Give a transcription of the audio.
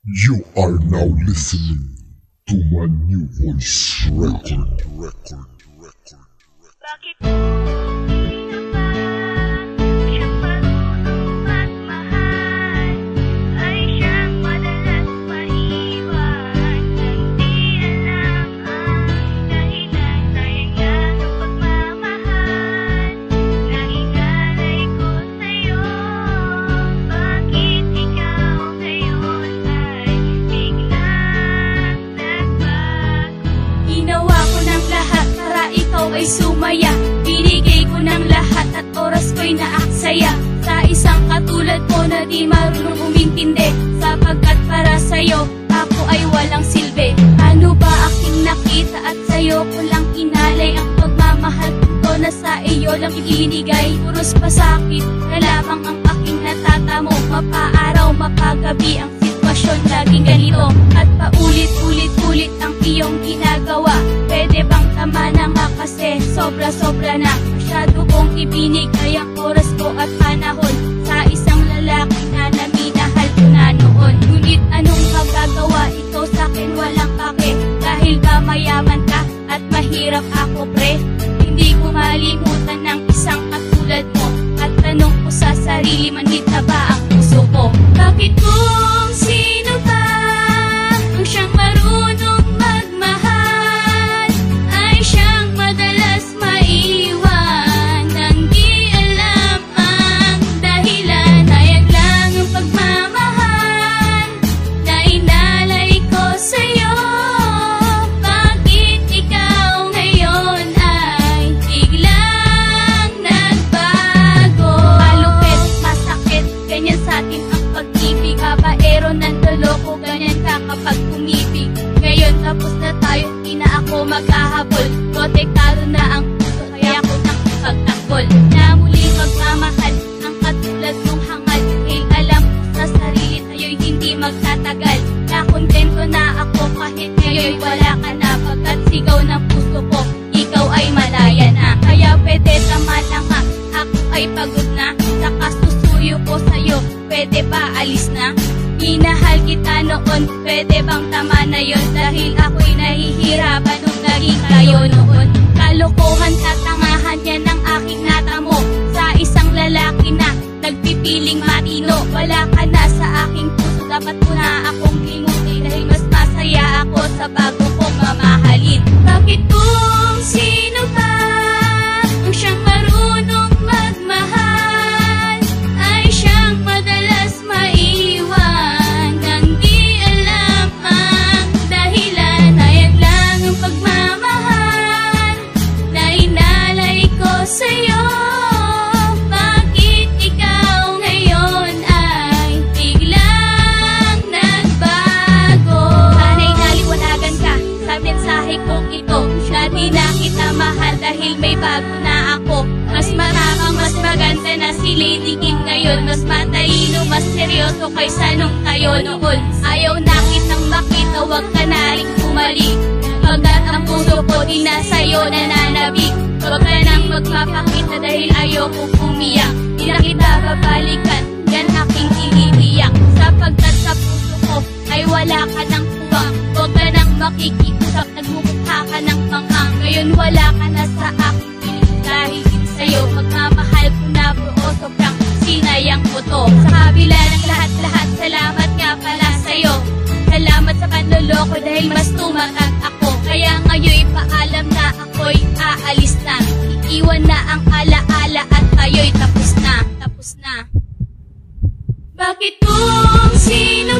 You are now listening to my new voice record. Bakit sino ba siyang marunong magmahal? Ay siyang madalas maiwan. Hindi alam ang dahilan. Sayang lang ang pagmamahal na inalay ko sa'yo. Bakit ikaw ngayon ay biglang nagbago? Ginawa ko ng lahat para ikaw ay sumaya. Binigay ko ng lahat at oras ko'y naaksaya sa isang katulad mo na di marunong umintindi. Sapagkat para sa'yo, ako ay walang silbi. Ano ba aking nakita at sa'yo ko lang inalay ang pagmamahal ko na sa iyo lang ibinigay. Puros pasakit na lamang ang aking natatamo. Mapaaraw, mapagabi ang sitwasyon laging ganito. At paulit-ulit ang iyong ginagawa. Pwede bang tama na nga kasi sobra-sobra na. Masyado kong ibinigay ang oras ko at panahon sa isang lalaki na naminahal ko na noon. Ngunit anong magagawa, ikaw sa'kin walang pake. Dahil ba mayaman ka at mahirap ako pre? Hindi ko malimutan ng isang katulad mo. At tanong ko sa sarili, manhid na ba ang puso ko? Bakit kung sino ba ang siyang marunong magmahal ay siyang madalas maiwan nang di alam ang dahilan? Sayang lang ang pagmamahal na inalay ko sa'yo. Bakit ikaw ngayon ay biglang nagbago? Malupit, masakit, ganyan sa'tin ang pag-ibig. Babaero ng loloko, ganyan ka kapag umibig. Ngayon tapos na tayo, di na ako maghahabol. Protektado na ang puso, kaya ko nang ipagtanggol. Na muli magmamahal ang katulad mong hangal. Dahil alam ko sa sarili tayo'y hindi magtatagal. Nakontento na ako kahit ngayon wala ka na. Pagkat sigaw ng puso ko, ikaw ay malaya na. Kaya pwede tama na nga, ako ay pagod na. Sa kasusuyo ko sa'yo, pwede ba alis na? Minahal kita noon, pwede bang tama na yon? Dahil ako'y nahihirapan nung naging kayo noon. Kalokohan, katangahan yan ang aking natamo sa isang lalaki na nagpipiling matino. Wala ka na sa aking puso, dapat mo na akong limutin. Dahil mas masaya ako sa bago kong mamahalin. Bakit kung sino ba ang siyang marunong magmahal ay siyang madalas maiwan nang di alam ang dahilan? Sayang lang ang pagmamahal na inalay ko sa'yo. Bakit ikaw ngayon ay biglang nagbago? Sana'y naliwanagan ka sa mensahe kong ito na di na kita mahal dahil may bago na ako. Mas matamang, mas maganda na si Lady Kim ngayon. Mas matalino, mas seryoso kaysa nung tayo noon. Ayaw na kitang makita, wag ka na rin bumalik. Pagkat ang puso ko di na sa'yo nananabik. Wag ka nang magpapakita dahil ayokong umiyak. Di na kita babalikan, yan aking iniiyak. Sapagkat sa puso ko ay wala ka ng puwang. Wag ka nang makikiusap, nagmumukha ka ng pangang. Ngayon wala ka na sa aking piling dahil din sa'yo. Magmamahal ko na buo, sobrang sinayang ko to. Sa kabila ng lahat-lahat, salamat nga pala sa'yo. Salamat sa panloloko dahil mas tumatag ako. Kaya ngayon paalam na ako'y aalis na. Iiwan na ang alaala at tayo'y tapos na. Bakit kung sino